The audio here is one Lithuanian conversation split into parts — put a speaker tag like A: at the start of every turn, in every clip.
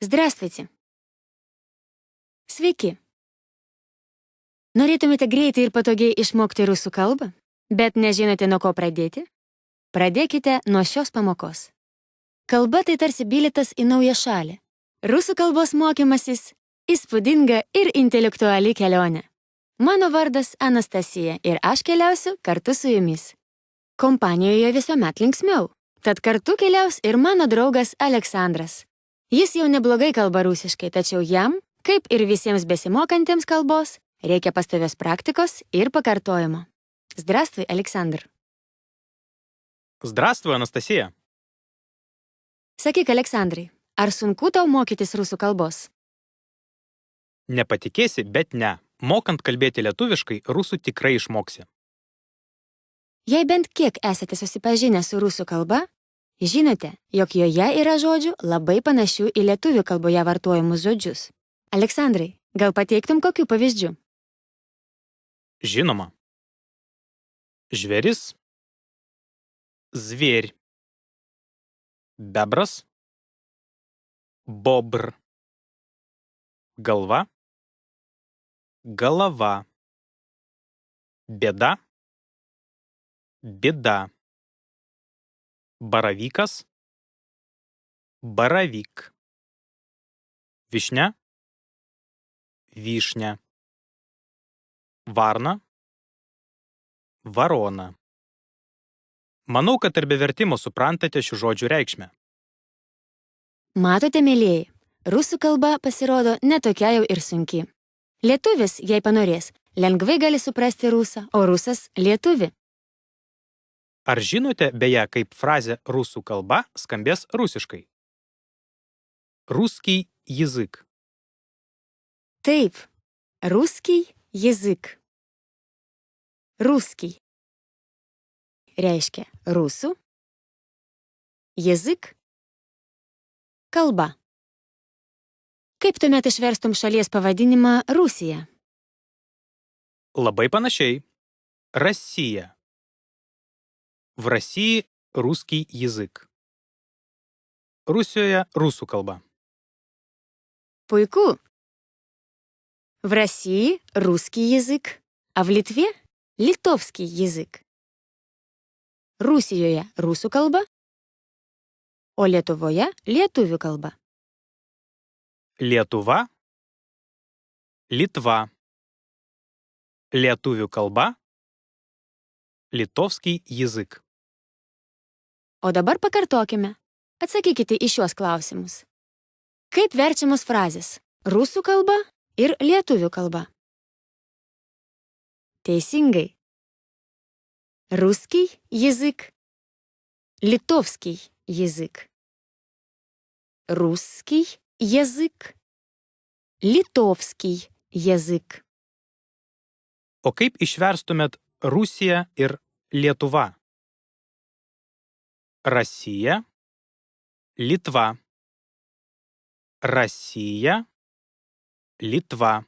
A: Здравствуйте. Sveiki. Norėtumėte greitai ir patogiai išmokti rusų kalbą, bet nežinote nuo ko pradėti? Pradėkite nuo šios pamokos. Kalba tai tarsi bilietas į naują šalį. Rusų kalbos mokymasis – įspūdinga ir intelektuali kelionė. Mano vardas Anastasija ir aš keliausiu kartu su jumis. Kompanijoje visuomet linksmiau, tad kartu keliaus ir mano draugas Aleksandras. Jis jau neblogai kalba rusiškai, tačiau jam, kaip ir visiems besimokantiems kalbos, reikia pastovios praktikos ir pakartojimo. Здравствуй, Александр.
B: Здравствуй, Анастасija.
A: Sakyk, Aleksandrai, ar sunku tau mokytis rusų kalbos?
B: Nepatikėsi, bet ne. Mokant kalbėti lietuviškai, rusų tikrai išmoksi.
A: Jei bent kiek esate susipažinę su rusų kalba, žinote, jog joje yra žodžių labai panašių į lietuvių kalboje vartojamus žodžius. Aleksandrai, gal pateiktum kokių pavyzdžių?
B: Žinoma. Žvėris, zvier, bebras, bobr, galva, galava, bėda, bėda, baravykas, baravik, višnia, vyšnia, varna, varona. Manau, kad ir be vertimo suprantate šių žodžių reikšmę.
A: Matote, mėlėjai, rusų kalba pasirodo netokia jau ir sunki. Lietuvis, jei panorės, lengvai gali suprasti rusą, o rusas – lietuvį.
B: Ar žinote beje, kaip frazė rusų kalba skambės rusiškai? Русский язык.
A: Taip, русский язык. Русский reiškia rusų, язык – kalba. Kaip tuomet išverstum šalies pavadinimą Rusija?
B: Labai panašiai. Россия. В России русский язык. Rusijoje rusų kalba.
A: Puiku. В России русский язык, а в Литве – литовский язык. Rusijoje rusų kalba, o Lietuvoje lietuvių kalba.
B: Lietuva, Litva. Lietuvių kalba, litovский язык.
A: O dabar pakartokime. Atsakykite į šiuos klausimus. Kaip verčiamos frazės rusų kalba ir lietuvių kalba? Teisingai. Русский язык, литовский язык. Русский язык, литовский язык.
B: O kaip išverstumėt Rusija ir Lietuva? Россия, Litva. Россия, Litva.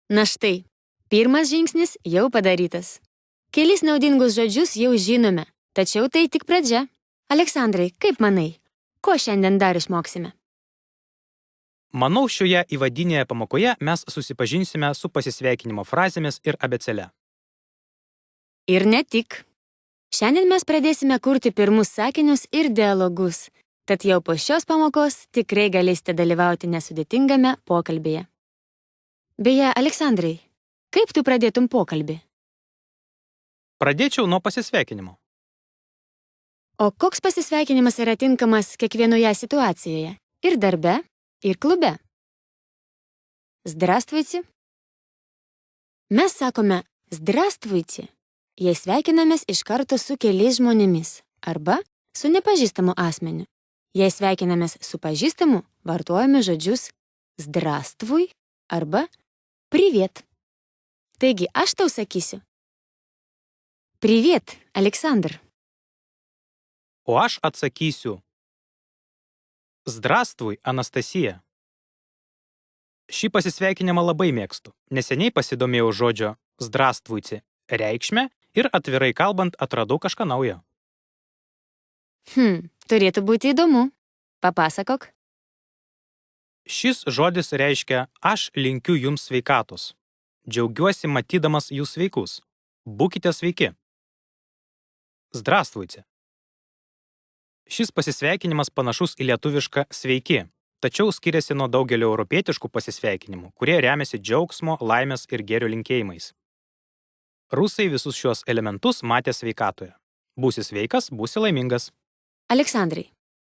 A: Na štai, pirmas žingsnis jau padarytas. Kelis naudingus žodžius jau žinome, tačiau tai tik pradžia. Aleksandrai, kaip manai, ko šiandien dar išmoksime?
B: Manau, šioje įvadinėje pamokoje mes susipažinsime su pasisveikinimo frazėmis ir abėcėle.
A: Ir ne tik. Šiandien mes pradėsime kurti pirmus sakinius ir dialogus, tad jau po šios pamokos tikrai galėsite dalyvauti nesudėtingame pokalbyje. Beje, Aleksandrai, kaip tu pradėtum pokalbį?
B: Pradėčiau nuo pasisveikinimo.
A: O koks pasisveikinimas yra tinkamas kiekvienoje situacijoje? Ir darbe, ir klube? Здравствуйте. Mes sakome здравствуйте, jei sveikinamės iš karto su keliais žmonėmis arba su nepažįstamu asmeniu. Jei sveikinamės su pažįstamu, vartojame žodžius здравствуй arba привет. Taigi, aš tau sakysiu. Привет, Александр.
B: O aš atsakysiu. Здравствуй, Анастасija. Šį pasisveikinimą labai mėgstu. Neseniai pasidomėjau žodžio здравствуйте reikšmę ir atvirai kalbant atradau kažką naujo.
A: Turėtų būti įdomu. Papasakok.
B: Šis žodis reiškia aš linkiu jums sveikatos. Džiaugiuosi matydamas jūs sveikus. Būkite sveiki. Здравствуйте. Šis pasisveikinimas panašus į lietuvišką sveiki, tačiau skiriasi nuo daugelio europietiškų pasisveikinimų, kurie remiasi džiaugsmo, laimės ir gėrio linkėjimais. Rusai visus šios elementus matė sveikatoje. Būsi sveikas, būsi laimingas.
A: Aleksandrai,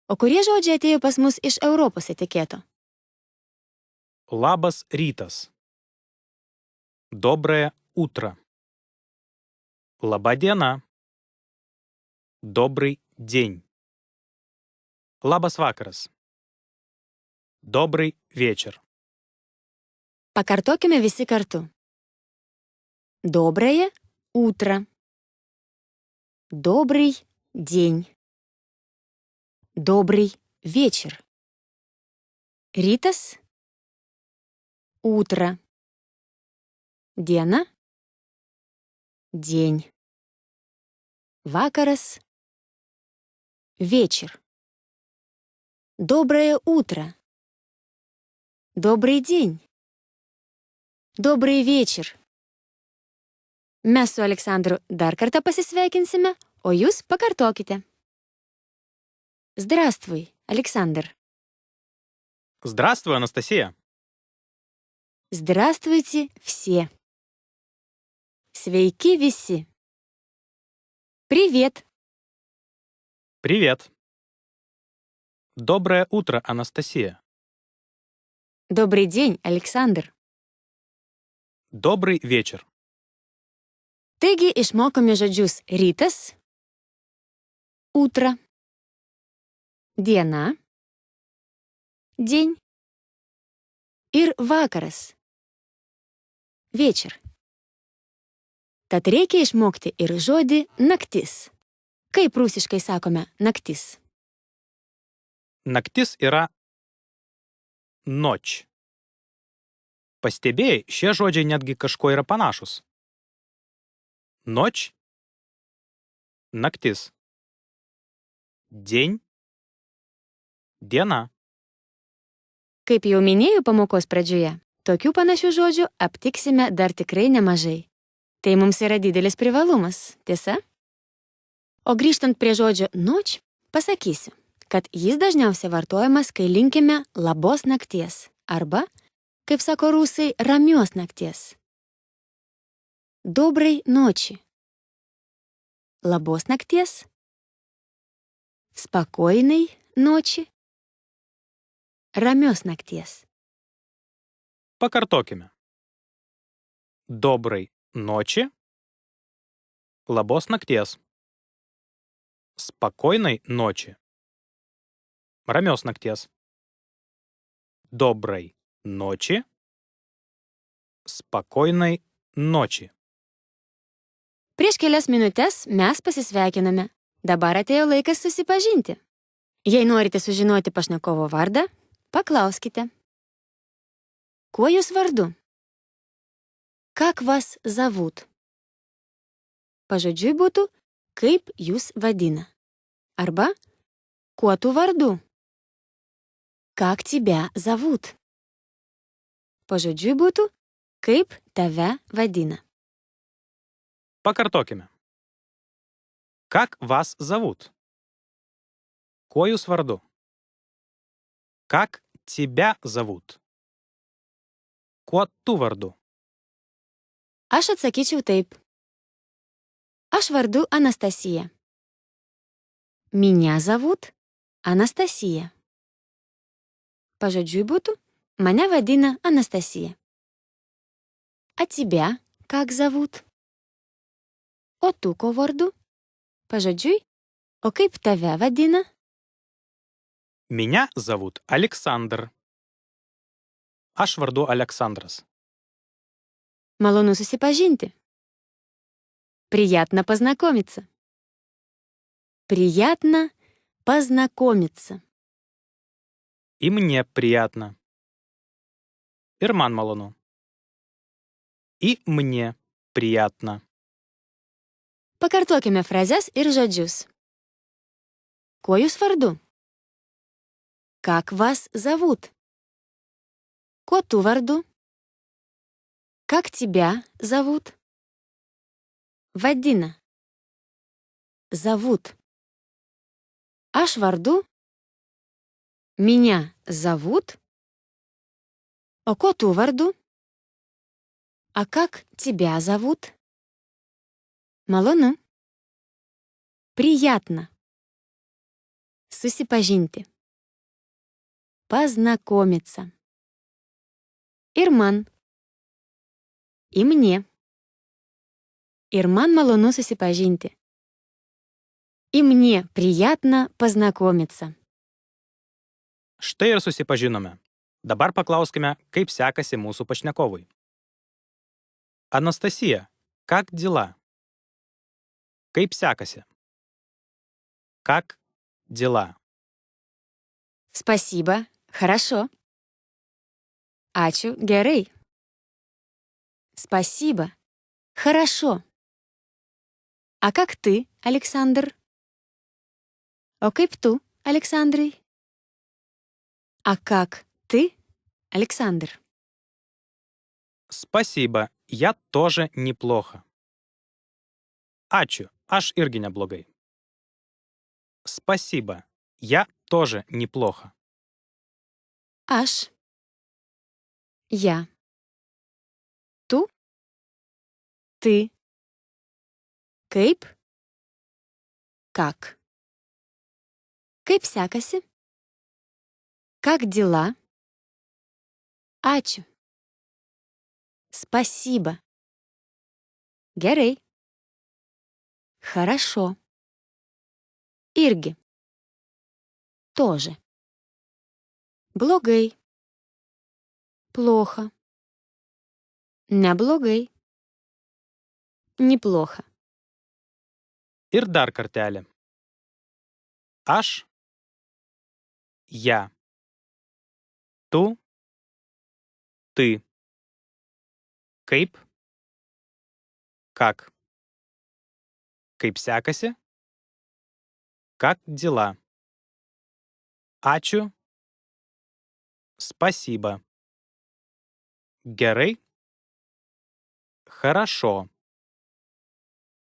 A: o kurie žodžiai atėjo pas mus iš Europos etiketo?
B: Labas rytas. Доброе утро. Лаба diena. Добрый день. Labas vakaras. Добрый вечер.
A: Pakartokime visi kartu. Доброе утро. Добрый день. Добрый вечер. Rytas. Утро. Diena. День. Vakaras. Вечер. Доброе утро. Добрый день. Добрый вечер. Mes su Aleksandru dar kartą pasisveikinsime, o jūs pakartokite. Здравствуй, Александр.
B: Здравствуй, Анастасия.
A: Здравствуйте все. Sveiki visi. Привет.
B: Привет. Доброе утро, Анастасия.
A: Добрый день, Александр.
B: Добрый вечер.
A: Taigi išmokome žodžius rytas, утро, diena, день ir vakaras, вечер. Tad reikia išmokti ir žodį naktis. Kaip rusiškai sakome naktis?
B: Naktis yra ночь. Pastebėjai, šie žodžiai netgi kažkuo yra panašus. Ночь, naktis. День, diena.
A: Kaip jau minėjau pamokos pradžioje, tokių panašių žodžių aptiksime dar tikrai nemažai. Tai mums yra didelis privalumas, tiesa? O grįžtant prie žodžio noč, pasakysiu, kad jis dažniausiai vartojamas, kai linkime labos nakties arba, kaip sako rusai, ramios nakties. Доброй ночи. Labos nakties. Спокойной ночи. Ramios nakties.
B: Pakartokime. Доброй ночи. Labos nakties. Спокойной ночи. Ramios nakties. Доброй ночи. Спокойной ночи.
A: Prieš kelias minutes mes pasisveikiname. Dabar atėjo laikas susipažinti. Jei norite sužinoti pašnekovo vardą, paklauskite. Kuo jūs vardu? Как вас зовут? Pažodžiui būtų, kaip jūs vadina. Arba, kuo tu vardu? Как тебя зовут? Pažodžiui būtų, kaip tave vadina.
B: Pakartokime. Как вас зовут? Kuo jūs vardu? Как тебя зовут? Kuo tu vardu?
A: Aš atsakyčiau taip. Aš vardu Анастасия. Меня зовут Анастасия. Pažodžiui būtų, mane vadina Анастасия. А тебя как зовут? O tu ko vardu? Pažodžiui, o kaip tave vadina?
B: Меня зовут Александр. Aš vardu Aleksandras.
A: Malonu susipažinti. Приятно познакомиться. Приятно познакомиться.
B: И мне приятно. Ir man malonu. И мне приятно.
A: Pakartokime frazes ir žodžius. Kuo jūs vardu? Как вас зовут? Kuo tu vardu? Как тебя зовут? Vadina. Зовут. Aš vardu. Меня зовут. O kuo tu vardu? А как тебя зовут? Malonu. Приятно. Susipažinti. Познакомиться. Ir man. И мне. Ir man malonu susipažinti. И мне приятно познакомиться.
B: Štai ir susipažinome. Dabar paklauskime, kaip sekasi mūsų pašnekovui. Анастасия, как дела? Kaip sekasi? Как дела?
A: Спасибо. Хорошо. Ačiū. Gerai. Спасибо. Хорошо. А как ты, Александр? O kaip tu, Aleksandrai? А как ты, Александр?
B: Спасибо, я тоже неплохо. Ačiū, aš irgi neblogai. Спасибо, я тоже неплохо.
A: Aš. Я. Tu. Ты. Kaip? Как? Kaip sekasi? Как дела? Ačiū. Спасибо. Gerai. Хорошо. Irgi. Тоже. Blogai. Плохо. Neblogai. Неплохо.
B: Ir dar kartelį. Aš. Я. Tu. Ты. Kaip. Как. Kaip sekasi? Как дела? Ačiū. Спасибо. Gerai. Хорошо.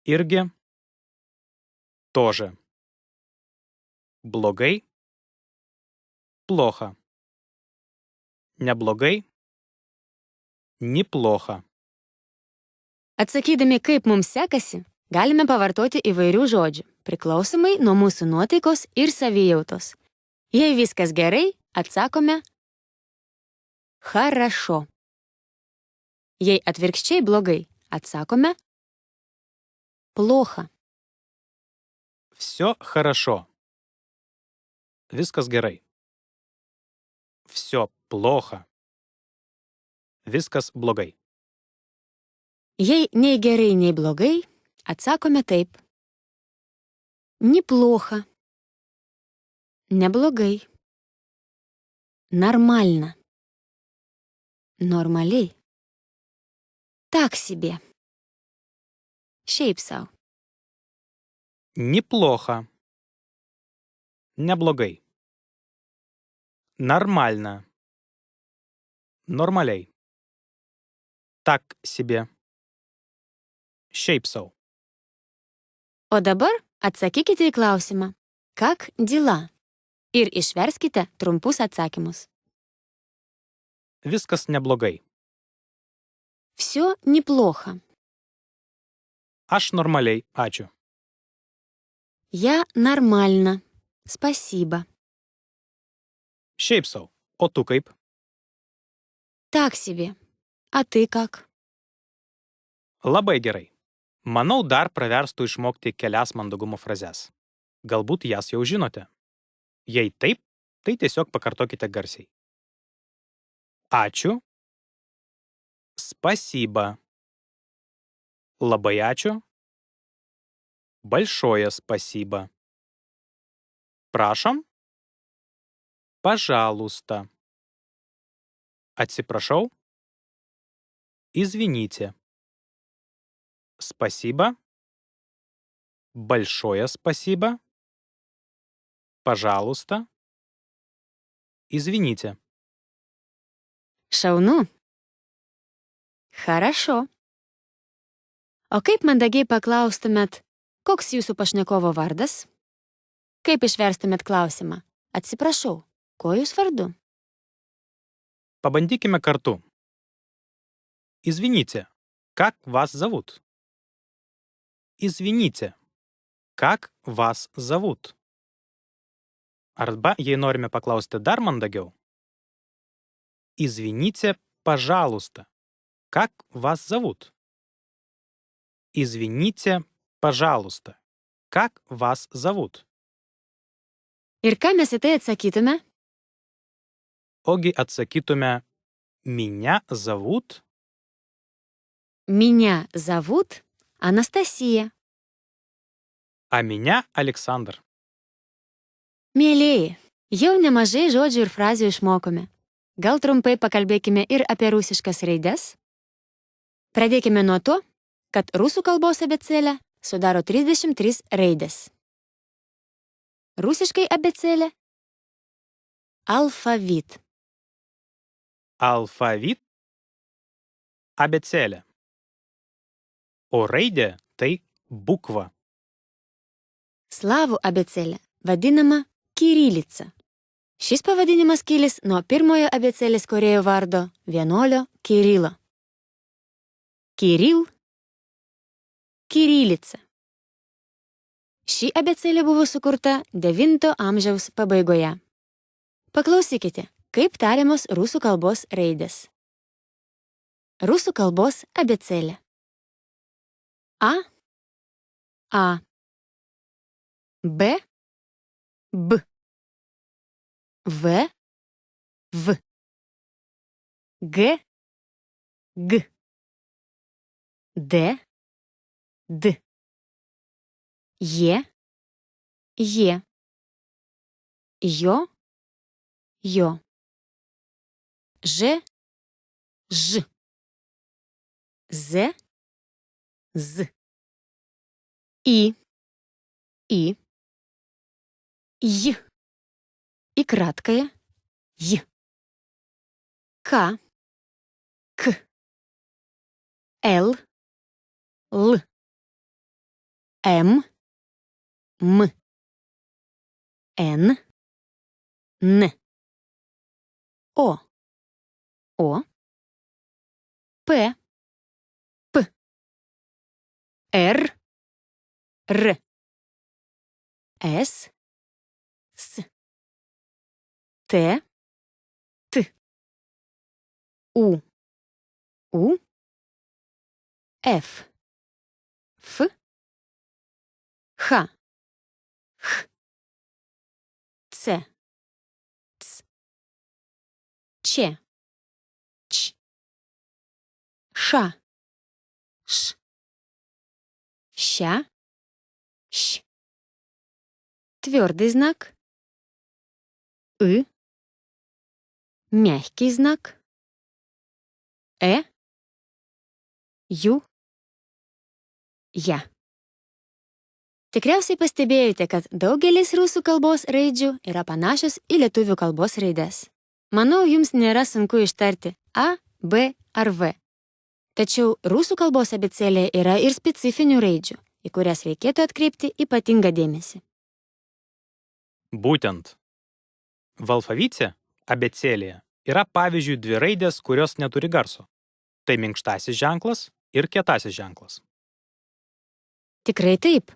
B: Irgi. Тоже. Blogai. Плохо. Neblogai. Неплохо.
A: Atsakydami, kaip mums sekasi, galime pavartoti įvairių žodžių, priklausomai nuo mūsų nuotaikos ir savijautos. Jei viskas gerai, atsakome хорошо. Jei atvirkščiai blogai, atsakome плохо.
B: Все хорошо. Viskas gerai. Все плохо. Viskas blogai.
A: Jei nei gerai, nei blogai, atsakome taip. Неплохо. Neblogai. Нормально. Нормалей. Так себе. Šiaip sau.
B: Неплохо. Neblogai. Нормально. Нормалей. Так себе. Šiaip sau.
A: O dabar atsakykite į klausimą. Как дела? Ir išverskite trumpus atsakymus.
B: Viskas neblogai.
A: Все неплохо.
B: Aš normaliai, ačiū.
A: Я нормально. Спасибо.
B: Šiaip sau. O tu kaip?
A: Так себе. А ты как?
B: Labai gerai. Manau, dar praverstų išmokti kelias mandagumo frazes. Galbūt jas jau žinote. Jei taip, tai tiesiog pakartokite garsiai. Ačiū. Спасибо. Labai ačiū. Большое спасибо. Prašom. Пожалуйста. Atsiprašau. Извините. Спасибо. Большое спасибо. Пожалуйста. Извините.
A: Šaunu. Хорошо. O kaip mandagiai paklaustumėt, koks jūsų pašnekovo vardas? Kaip išverstumėt klausimą? Atsiprašau, kuo jūs vardu?
B: Пабандикime kartu. Извините, как вас зовут? Извините, как вас зовут? Arba, jei norime paklausti dar mandagiau. Извините, пожалуйста, как вас зовут? Извините, пожалуйста, как вас зовут?
A: Ir ką mes į tai atsakytume?
B: Ogi atsakytume, меня зовут.
A: Меня зовут Анастасija.
B: А меня Александр.
A: Mėlėjai, jau nemažai žodžių ir frazių išmokome. Gal trumpai pakalbėkime ir apie rusiškas raides? Pradėkime nuo to, kad rusų kalbos abėcėlę sudaro 33 raidės. Rusiškai abėcėlė – alfavit.
B: Alfavit – abėcėlė. O raidė – tai bukva.
A: Slavų abėcėlė vadinama kirilica. Šis pavadinimas kilęs nuo pirmojo abėcėlės kūrėjo vardo vienuolio Kirilo. Kiril – kirilica. Ši abėcėlė buvo sukurta 9 amžiaus pabaigoje. Paklausykite, kaip tariamos rusų kalbos raidės. Rusų kalbos abėcėlė. A – A. B – B. V – V. G – G. D – D. J – J. Jo – Jo. Ž – Ž. Z – Z. I – I. J – и краткое J. К – К. L – L. M – M. N – N. O – O. P – P. R – R. S – S. T – T. U – U. F – F. H – H. C – C. Ч – Ч. Ш – Ш. Ща – Щ. Твердый знак – И. Мягкий знак – Ю. Я. Tikriausiai pastebėjote, kad daugelis rusų kalbos raidžių yra panašios į lietuvių kalbos raides. Manau, jums nėra sunku ištarti A, B ar V. Tačiau rusų kalbos abėcėlėje yra ir specifinių raidžių, į kurias reikėtų atkreipti ypatingą dėmesį.
B: Būtent. В alfavite abėcėlėje yra pavyzdžiui 2 raidės, kurios neturi garso. Tai minkštasis ženklas ir kietasis ženklas.
A: Tikrai taip.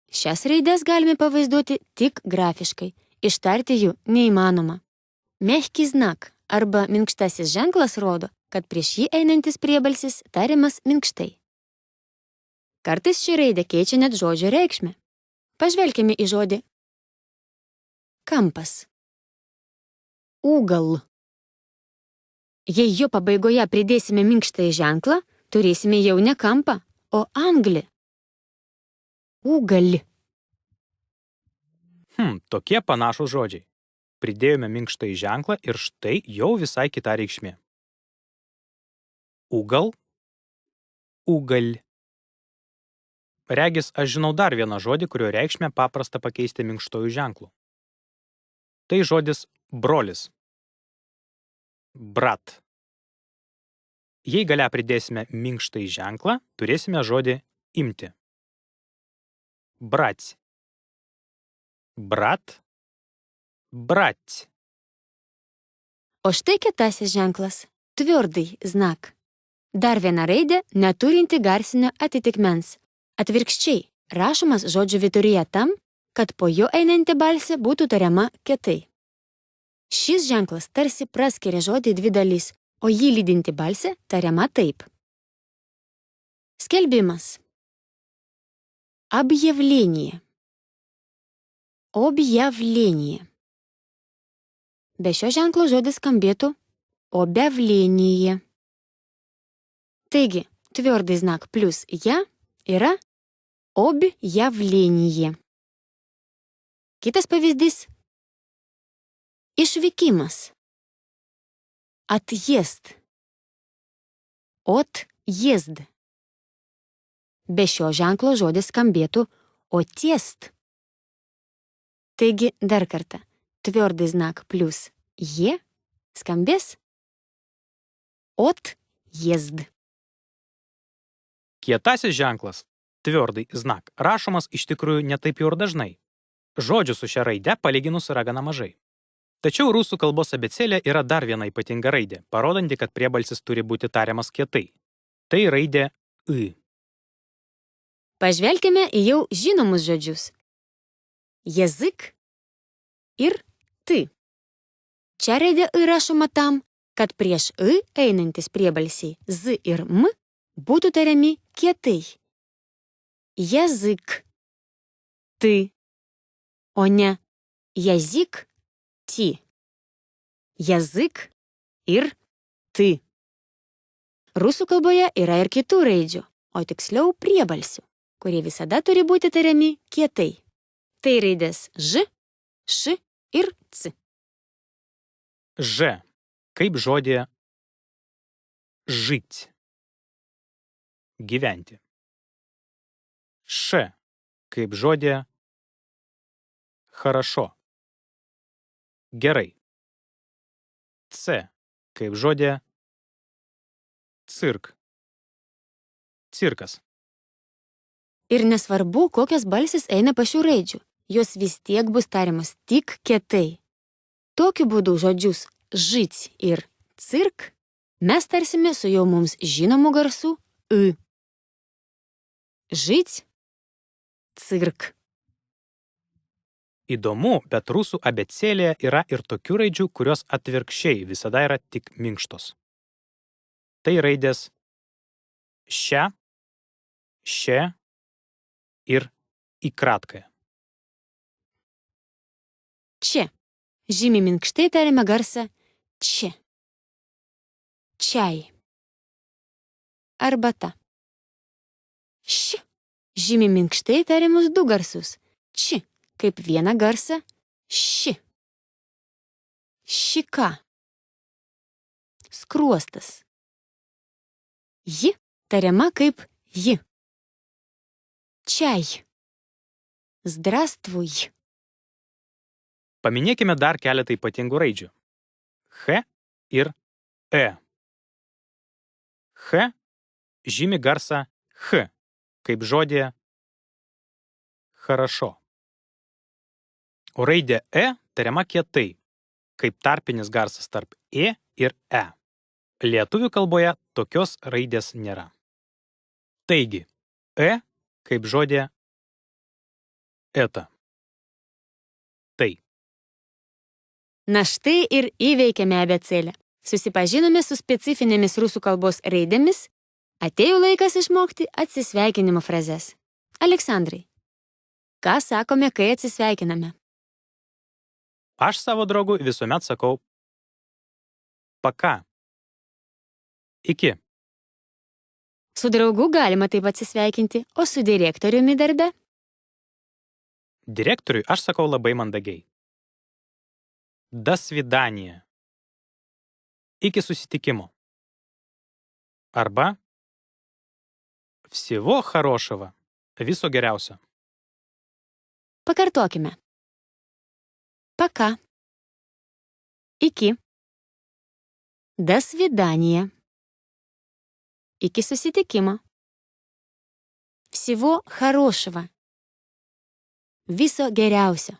A: Šias raides galime pavaizduoti tik grafiškai. Ištarti jų neįmanoma. Mehkį znak arba minkštasis ženklas rodo, kad prieš jį einantis priebalsis tariamas minkštai. Kartais ši raidė keičia net žodžio reikšmę. Pažvelkime į žodį kampas. Ugal. Jei jo pabaigoje pridėsime minkštąjį ženklą, turėsime jau ne kampą, o anglį. Ugali.
B: Tokie panašūs žodžiai. Pridėjome minkštąjį ženklą ir štai jau visai kita reikšmė. Ugal, ugal. Regis, aš žinau dar vieną žodį, kurio reikšmę paprasta pakeisti minkštojų ženklų. Tai žodis brolis. Brat. Jei gale pridėsime minkštąjį ženklą, turėsime žodį imti. Брать. Брат. Брать.
A: O štai kitasis ženklas – tvirtai znak. Dar viena raidė neturinti garsinio atitikmens. Atvirkščiai, rašomas žodžio viduryje tam, kad po jo einanti balsė būtų tariama kietai. Šis ženklas tarsi praskiria žodį dvi dalys, o jį lydinti balsė tariama taip. Skelbimas. Объявление. Объявление. Be šio ženklo žodis skambėtų объявление. Taigi, tvirtai znak plus ja yra объявление. Kitas pavyzdys. Išvykimas. Отъезд. Отъезд. Be šio ženklo žodis skambėtų отъезд. Taigi, dar kartą. Tvirtai znak plus je skambės отъезд.
B: Kietasis ženklas, tvirtai znak, rašomas iš tikrųjų netaip jau ir dažnai. Žodžių su šia raide palyginus yra gana mažai. Tačiau rusų kalbos abėcėlė yra dar viena ypatinga raidė, parodanti, kad priebalsis turi būti tariamas kietai. Tai raidė I.
A: Pažvelkime į jau žinomus žodžius. Язык ir ty. Čia raidė I rašoma tam, kad prieš I einantis priebalsiai z ir m būtų tariami kietai. Язык. Ty. O ne язык, ty. Язык ir ty. Rusų kalboje yra ir kitų raidžių, o tiksliau priebalsių, kurie visada turi būti tariami kietai. Tai raidės ž, š ir c.
B: Ž, kaip žodė žить. Gyventi. Š, kaip žodė хорошо. Gerai. C, kaip žodė cirk. Cirkas.
A: Ir nesvarbu, kokios balsės eina po šių raidžių, jos vis tiek bus tariamos tik kietai. Tokiu būdu žodžius žить ir cirk mes tarsime su jau mums žinomu garsu I. Žить, cirk.
B: Įdomu, bet rusų abėcėlėje yra ir tokių raidžių, kurios atvirkščiai visada yra tik minkštos. Tai raidės šia, še ir į kratką.
A: Čia. Žymiai minkštai tariame garsą čia. Čiai. Arbata. Š. Žymiai minkštai tariamus du garsus. Či, kaip vieną garsą ši. Šika. Skruostas. Ji tariama kaip ji. Čiai. Здравствуй.
B: Paminėkime dar keletą ypatingų raidžių. H ir E. H žymi garsą H, kaip žodė хорошо. O raidė E tariama kietai, kaip tarpinis garsas tarp E ir E. Lietuvių kalboje tokios raidės nėra. Taigi, E kaip žodė eta. Tai.
A: Na štai ir įveikėme abėcėlę. Susipažinome su specifinėmis rusų kalbos raidėmis. Atėjo laikas išmokti atsisveikinimo frazes. Aleksandrai, ką sakome, kai atsisveikiname?
B: Aš savo draugui visuomet sakau paka. Iki.
A: Su draugu galima taip atsisveikinti, o su direktoriumi darbe?
B: Direktoriui aš sakau labai mandagiai. До свидания. Iki susitikimo. Arba всего хорошего. Viso geriausio.
A: Pakartokime. Пока. Iki. До свидания. Iki susitikimo. Всего хорошего. Viso geriausio.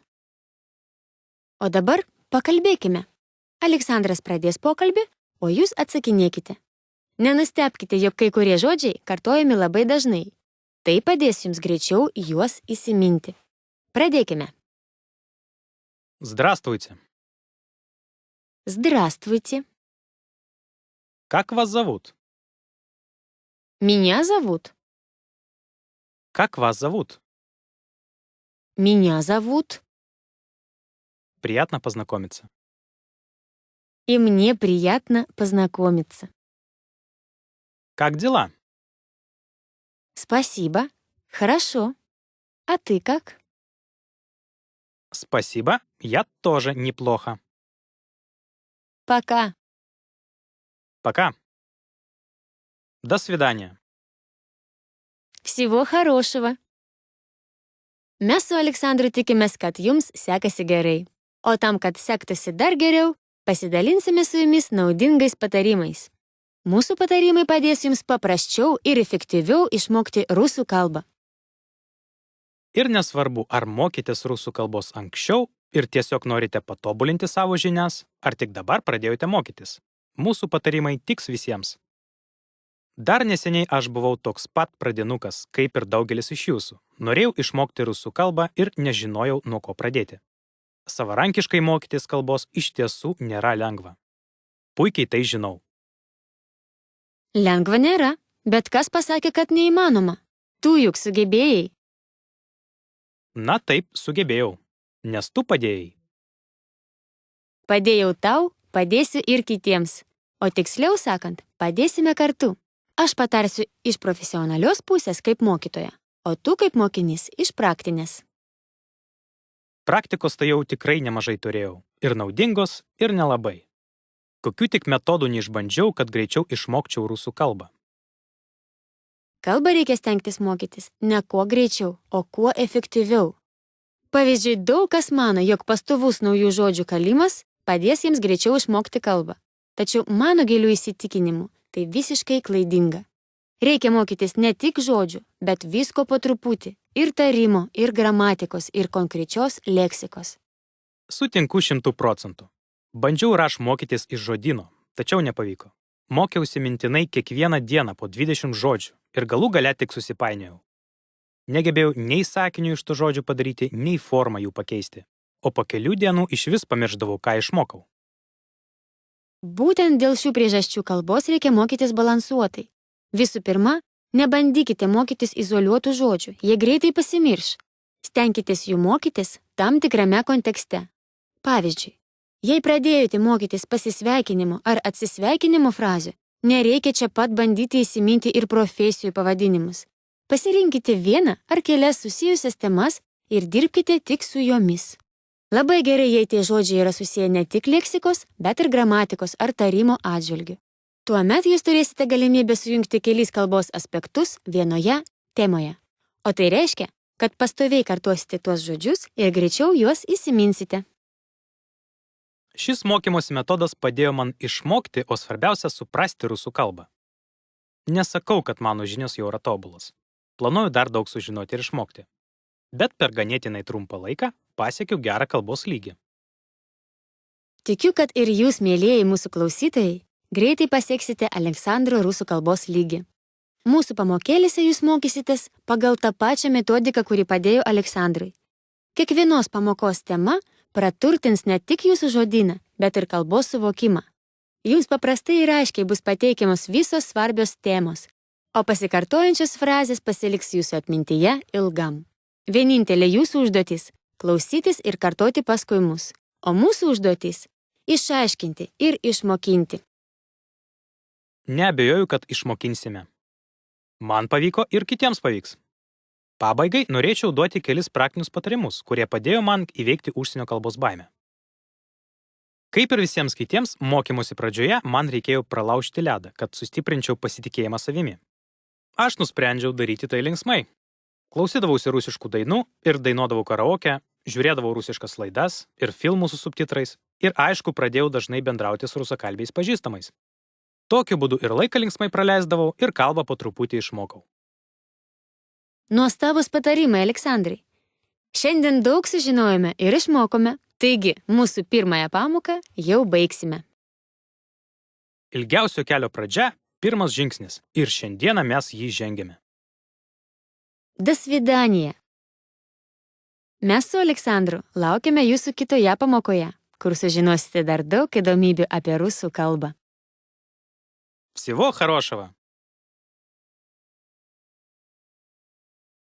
A: O dabar pakalbėkime. Aleksandras pradės pokalbį, o jūs atsakinėkite. Nenustebkite, jog kai kurie žodžiai kartojami labai dažnai. Tai padės jums greičiau juos įsiminti. Pradėkime.
B: Здравствуйте.
A: Здравствуйте.
B: Как вас зовут?
A: Меня зовут.
B: Как вас зовут?
A: Меня зовут.
B: Приятно познакомиться.
A: И мне приятно познакомиться.
B: Как дела?
A: Спасибо. Хорошо. А ты как?
B: Спасибо, я тоже неплохо.
A: Пока.
B: Пока. До свидания.
A: Всего хорошего. Mes su Aleksandru tikimės, kad jums sekasi gerai. O tam, kad sektųsi dar geriau, pasidalinsime su jumis naudingais patarimais. Mūsų patarimai padės jums paprasčiau ir efektyviau išmokti rusų kalbą.
B: Ir nesvarbu, ar mokytės rusų kalbos anksčiau ir tiesiog norite patobulinti savo žinias, ar tik dabar pradėjote mokytis. Mūsų patarimai tiks visiems. Dar neseniai aš buvau toks pat pradinukas, kaip ir daugelis iš jūsų. Norėjau išmokti rusų kalbą ir nežinojau, nuo ko pradėti. Savarankiškai mokytis kalbos iš tiesų nėra lengva. Puikiai tai žinau.
A: Lengva nėra, bet kas pasakė, kad neįmanoma? Tu juk sugebėjai.
B: Na taip, sugebėjau, nes tu padėjai.
A: Padėjau tau, padėsiu ir kitiems. O tiksliau sakant, padėsime kartu. Aš patarsiu iš profesionalios pusės kaip mokytoja, o tu kaip mokinys iš praktinės.
B: Praktikos tai jau tikrai nemažai turėjau. Ir naudingos, ir nelabai. Kokių tik metodų neišbandžiau, kad greičiau išmokčiau rusų kalbą.
A: Kalbą reikia stengtis mokytis ne kuo greičiau, o kuo efektyviau. Pavyzdžiui, daug kas mano, jog pastovus naujų žodžių kalimas padės jiems greičiau išmokti kalbą. Tačiau mano gilių įsitikinimu tai visiškai klaidinga. Reikia mokytis ne tik žodžių, bet visko po truputį. Ir tarimo, ir gramatikos, ir konkrečios leksikos.
B: Sutinku 100%. Bandžiau ir aš mokytis iš žodyno, tačiau nepavyko. Mokiausi mintinai kiekvieną dieną po 20 žodžių ir galų gale tik susipainiojau. Negebėjau nei sakinių iš tų žodžių padaryti, nei formą jų pakeisti. O po kelių dienų išvis pamiršdavau, ką išmokau.
A: Būtent dėl šių priežasčių kalbos reikia mokytis balansuotai. Visų pirma, nebandykite mokytis izoliuotų žodžių, jie greitai pasimirš. Stenkitės jų mokytis tam tikrame kontekste. Pavyzdžiui, jei pradėjote mokytis pasisveikinimo ar atsisveikinimo frazių, nereikia čia pat bandyti įsiminti ir profesijų pavadinimus. Pasirinkite vieną ar kelias susijusias temas ir dirbkite tik su jomis. Labai gerai, jei tie žodžiai yra susiję ne tik leksikos, bet ir gramatikos ar tarimo atžvilgiu. Tuomet jūs turėsite galimybę sujungti kelis kalbos aspektus vienoje temoje. O tai reiškia, kad pastoviai kartuosite tuos žodžius ir greičiau juos įsiminsite.
B: Šis mokymosi metodas padėjo man išmokti, o svarbiausia suprasti rusų kalbą. Nesakau, kad mano žinios jau yra tobulos. Planuoju dar daug sužinoti ir išmokti. Bet per ganėtinai trumpą laiką pasiekiau gerą kalbos lygį.
A: Tikiu, kad ir jūs, mielieji mūsų klausytojai, greitai pasieksite Aleksandro rusų kalbos lygį. Mūsų pamokėlėse jūs mokysitės pagal tą pačią metodiką, kuri padėjo Aleksandrui. Kiekvienos pamokos tema praturtins ne tik jūsų žodyną, bet ir kalbos suvokimą. Jums paprastai ir aiškiai bus pateikiamos visos svarbios temos, o pasikartojančios frazės pasiliks jūsų atmintyje ilgam. Vienintelė jūsų užduotis – klausytis ir kartoti paskui mus, o mūsų užduotis – išaiškinti ir išmokinti.
B: Neabejoju, kad išmokinsime. Man pavyko ir kitiems pavyks. Pabaigai norėčiau duoti kelis praktinius patarimus, kurie padėjo man įveikti užsienio kalbos baimę. Kaip ir visiems kitiems, mokymosi pradžioje man reikėjo pralaužti ledą, kad sustiprinčiau pasitikėjimą savimi. Aš nusprendžiau daryti tai linksmai. Klausydavausi rusiškų dainų ir dainuodavau karaoke, žiūrėdavau rusiškas laidas ir filmų su subtitrais ir aišku, pradėjau dažnai bendrauti su rusakalbiais pažįstamais. Tokiu būdu ir laiką linksmai praleisdavau, ir kalbą po truputį išmokau.
A: Nuostabus patarimai, Aleksandrai. Šiandien daug sužinojome ir išmokome, taigi mūsų pirmąją pamoką jau baigsime.
B: Ilgiausio kelio pradžia – pirmas žingsnis ir šiandieną mes jį žengėme.
A: До свидания. Mes su Aleksandru laukiame jūsų kitoje pamokoje, kur sužinosite dar daug įdomybių apie rusų kalbą.
B: Всего хорошего!